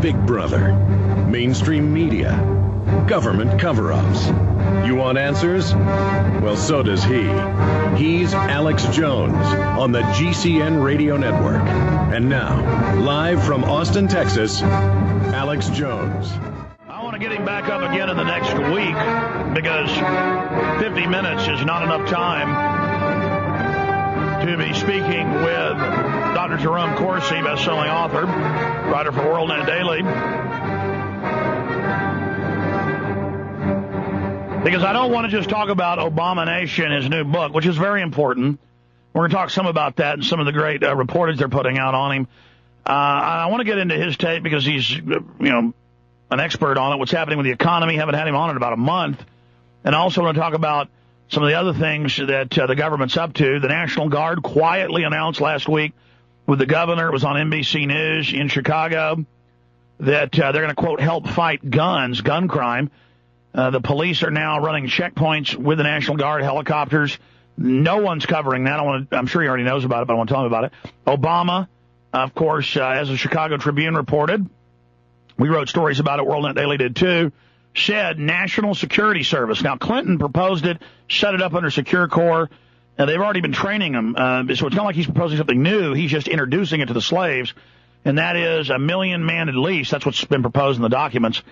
Big Brother, mainstream media, government cover-ups. You want answers? Well, so does he. He's Alex Jones on the GCN Radio Network. And now, live from Austin, Texas, Alex Jones. I want to get him back up again in the next week because 50 minutes is not enough time to be speaking with Dr. Jerome Corsi, best-selling author, writer for WorldNet Daily. Because I don't want to just talk about Abomination, his new book, which is very important. We're going to talk some about that and some of the great reportage they're putting out on him. I want to get into his take because he's, an expert on it, what's happening with the economy. Haven't had him on in about a month. And I also want to talk about some of the other things that the government's up to. The National Guard quietly announced last week with the governor, it was on NBC News in Chicago, that they're going to, quote, help fight gun crime. The police are now running checkpoints with the National Guard helicopters. No one's covering that. I'm sure he already knows about it, but I want to tell him about it. Obama, of course, as the Chicago Tribune reported, we wrote stories about it, WorldNet Daily did too, said National Security Service. Now, Clinton proposed it, set it up under Secure Corps. Now, they've already been training them, so it's not like he's proposing something new. He's just introducing it to the slaves, and that is 1 million man at least. That's what's been proposed in the documents.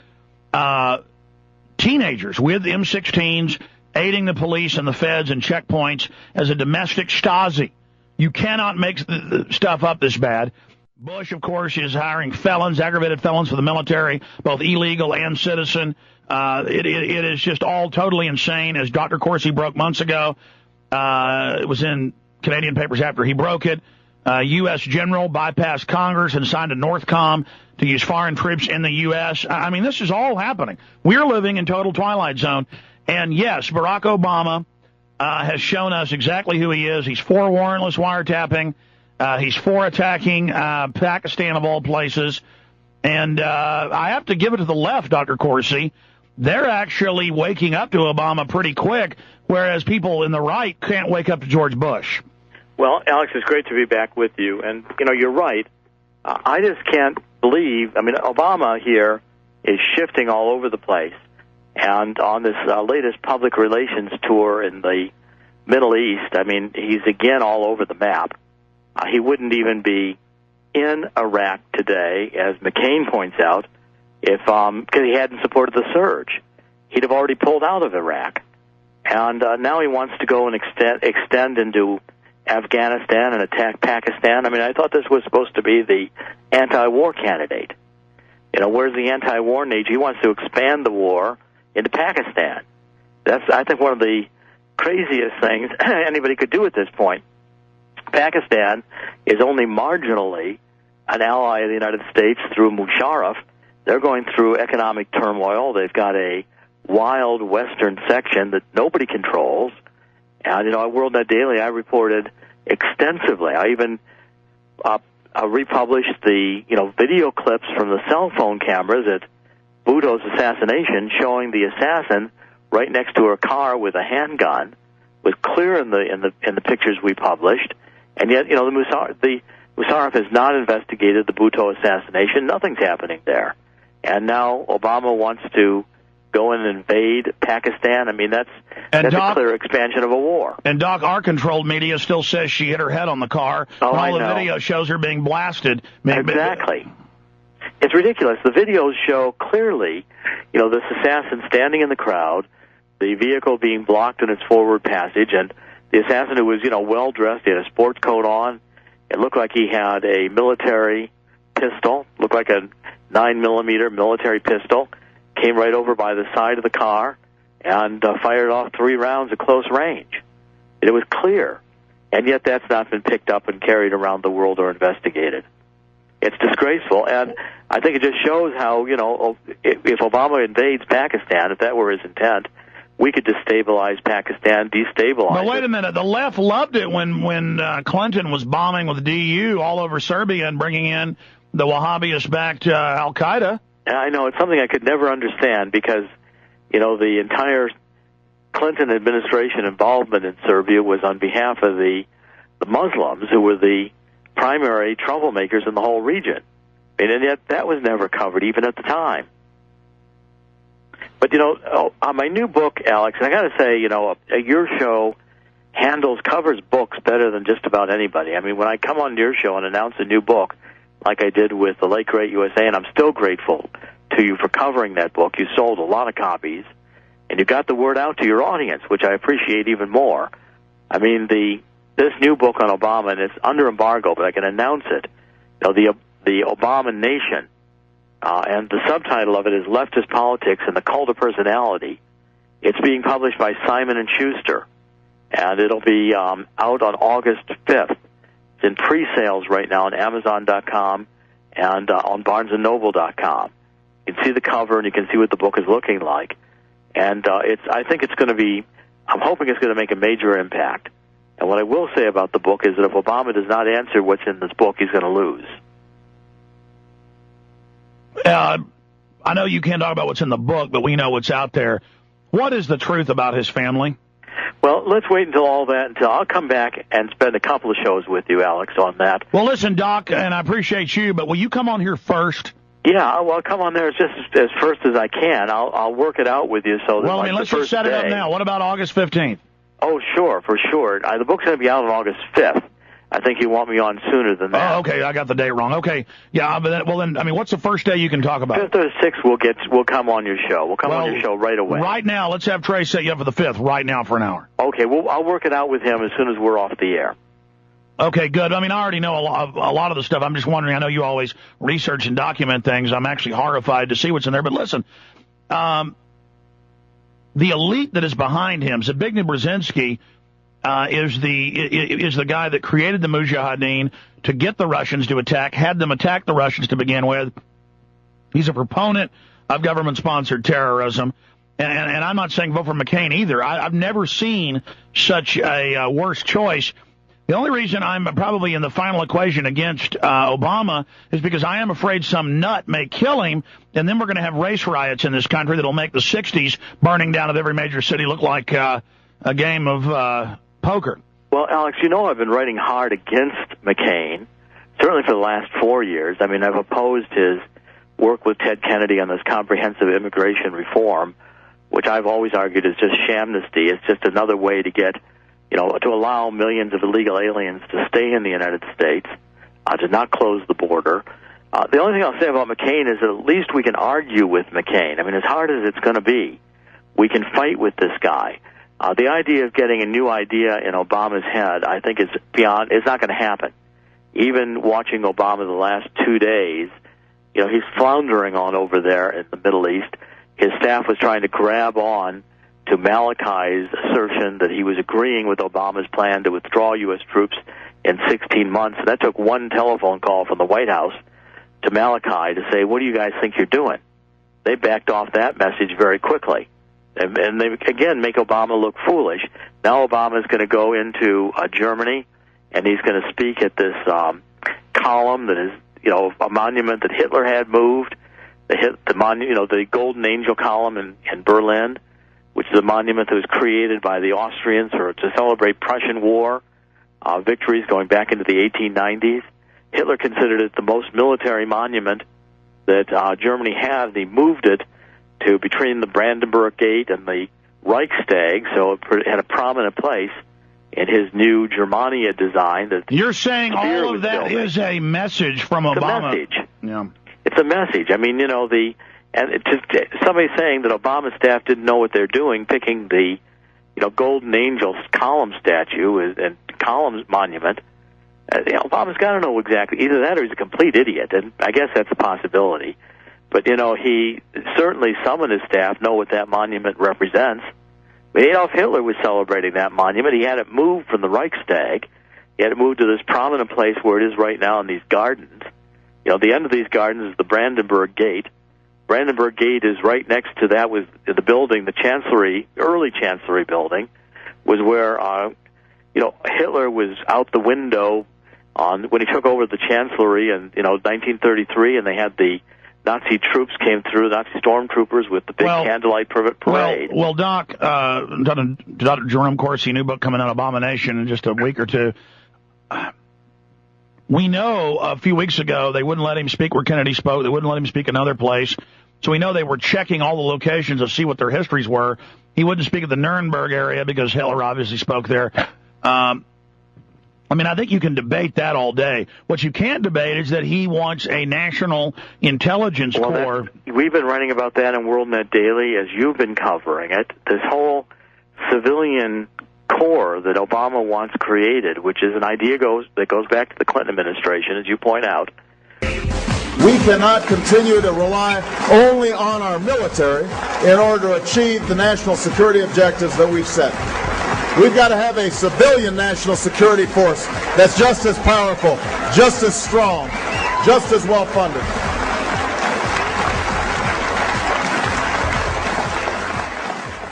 Teenagers with M16s aiding the police and the feds and checkpoints as a domestic Stasi. You cannot make stuff up this bad. Bush, of course, is hiring felons, aggravated felons for the military, both illegal and citizen. It is just all totally insane, as Dr. Corsi broke months ago. It was in Canadian papers after he broke it. U.S. general bypassed Congress and signed a Northcom to use foreign troops in the U.S. I mean, this is all happening. We're living in total twilight zone. And, yes, Barack Obama has shown us exactly who he is. He's for warrantless wiretapping. He's for attacking Pakistan, of all places. And I have to give it to the left, Dr. Corsi. They're actually waking up to Obama pretty quick, whereas people in the right can't wake up to George Bush. Well, Alex, it's great to be back with you. And, you're right. I just can't believe, Obama here is shifting all over the place. And on this latest public relations tour in the Middle East, he's again all over the map. He wouldn't even be in Iraq today, as McCain points out, if because he hadn't supported the surge. He'd have already pulled out of Iraq. And now he wants to go and extend into Afghanistan and attack Pakistan. I thought this was supposed to be the anti-war candidate. Where's the anti-war nature? He wants to expand the war into Pakistan. That's, I think, one of the craziest things anybody could do at this point. Pakistan is only marginally an ally of the United States through Musharraf. They're going through economic turmoil. They've got a wild western section that nobody controls. And, at WorldNet Daily, I reported extensively. I even republished the, video clips from the cell phone cameras at Bhutto's assassination, showing the assassin right next to her car with a handgun. Was clear in the pictures we published. And yet, the Musharraf has not investigated the Bhutto assassination. Nothing's happening there. And now Obama wants to go and invade Pakistan. That's a clear expansion of a war. And, Doc, our controlled media still says she hit her head on the car. Oh, all the video shows her being blasted. Exactly. It's ridiculous. The videos show clearly, this assassin standing in the crowd, the vehicle being blocked in its forward passage, and the assassin, who was, well-dressed, he had a sports coat on. It looked like he had a military pistol, looked like a 9mm military pistol, came right over by the side of the car and fired off 3 rounds at close range. It was clear, and yet that's not been picked up and carried around the world or investigated. It's disgraceful, and I think it just shows how, if Obama invades Pakistan, if that were his intent, we could destabilize Pakistan, destabilize But wait a minute. The left loved it when Clinton was bombing with DU all over Serbia and bringing in the Wahhabist-backed al-Qaeda. I know. It's something I could never understand because, the entire Clinton administration involvement in Serbia was on behalf of the Muslims, who were the primary troublemakers in the whole region. And yet that was never covered, even at the time. But, you know, on my new book, Alex, I got to say, you know, your show covers books better than just about anybody. I mean, when I come on your show and announce a new book, like I did with The Late Great USA, and I'm still grateful to you for covering that book. You sold a lot of copies, and you got the word out to your audience, which I appreciate even more. I mean, this new book on Obama, and it's under embargo, but I can announce it. You know, the Obama Nation, and the subtitle of it is Leftist Politics and the Cult of Personality. It's being published by Simon & Schuster, and it'll be out on August 5th. It's in pre-sales right now on Amazon.com and on BarnesandNoble.com. You can see the cover, and you can see what the book is looking like. And I think it's going to be, I'm hoping it's going to make a major impact. And what I will say about the book is that if Obama does not answer what's in this book, he's going to lose. I know you can't talk about what's in the book, but we know what's out there. What is the truth about his family? Well, let's wait until I'll come back and spend a couple of shows with you, Alex, on that. Well, listen, Doc, and I appreciate you, but will you come on here first? Yeah, well, I'll come on there just as first as I can. I'll work it out with you. So that, well, I mean, let's just set it up now. What about August 15th? Oh, sure, for sure. The book's going to be out on August 5th. I think you want me on sooner than that. Oh, okay, I got the date wrong. Okay, yeah, but then, I mean, what's the first day you can talk about? 5th or 6th, we'll come on your show. We'll come on your show right away. Right now, let's have Trey set you up for the 5th right now for an hour. Okay, well, I'll work it out with him as soon as we're off the air. Okay, good. I mean, I already know a lot of the stuff. I'm just wondering, I know you always research and document things. I'm actually horrified to see what's in there. But listen, the elite that is behind him, Zbigniew Brzezinski, is the guy that created the Mujahideen to get the Russians to attack, had them attack the Russians to begin with. He's a proponent of government-sponsored terrorism. And I'm not saying vote for McCain either. I've never seen such a worse choice. The only reason I'm probably in the final equation against Obama is because I am afraid some nut may kill him, and then we're going to have race riots in this country that'll make the 60s burning down of every major city look like a game of poker. Well, Alex, you know I've been writing hard against McCain, certainly for the last 4 years. I mean, I've opposed his work with Ted Kennedy on this comprehensive immigration reform, which I've always argued is just shamnesty. It's just another way to get, you know, to allow millions of illegal aliens to stay in the United States, to not close the border. The only thing I'll say about McCain is that at least we can argue with McCain. I mean, as hard as it's going to be, we can fight with this guy. The idea of getting a new idea in Obama's head, I think, it's not going to happen. Even watching Obama the last 2 days, you know, he's floundering on over there in the Middle East. His staff was trying to grab on to Malachi's assertion that he was agreeing with Obama's plan to withdraw U.S. troops in 16 months. And that took one telephone call from the White House to Malachi to say, what do you guys think you're doing? They backed off that message very quickly. And they, again, make Obama look foolish. Now Obama's going to go into Germany, and he's going to speak at this column that is, you know, a monument that Hitler had moved, the Golden Angel column in Berlin, which is a monument that was created by the Austrians to celebrate Prussian War victories going back into the 1890s. Hitler considered it the most military monument that Germany had, and he moved it to between the Brandenburg Gate and the Reichstag, so it had a prominent place in his new Germania design. That you're saying all of that is a message from Obama. It's a message. Yeah. It's a message. I mean, you know, somebody saying that Obama's staff didn't know what they're doing, picking the, you know, Golden Angel column statue and column monument. Obama's got to know exactly. Either that or he's a complete idiot, and I guess that's a possibility. But, you know, some of his staff know what that monument represents. Adolf Hitler was celebrating that monument. He had it moved from the Reichstag. He had it moved to this prominent place where it is right now in these gardens. You know, the end of these gardens is the Brandenburg Gate. Brandenburg Gate is right next to that was the building, the Chancellery, early Chancellery building, was where, Hitler was out the window when he took over the Chancellery in, 1933, and they had the Nazi troops came through, Nazi stormtroopers with the big candlelight parade. Well, Doc, Dr. Jerome Corsi, new book coming out, Abomination, in just a week or two. We know a few weeks ago they wouldn't let him speak where Kennedy spoke. They wouldn't let him speak another place. So we know they were checking all the locations to see what their histories were. He wouldn't speak at the Nuremberg area because Hitler obviously spoke there. I mean, I think you can debate that all day. What you can't debate is that he wants a national intelligence corps. We've been writing about that in WorldNet Daily as you've been covering it. This whole civilian corps that Obama wants created, which is an idea that goes back to the Clinton administration, as you point out. We cannot continue to rely only on our military in order to achieve the national security objectives that we've set. We've got to have a civilian national security force that's just as powerful, just as strong, just as well funded.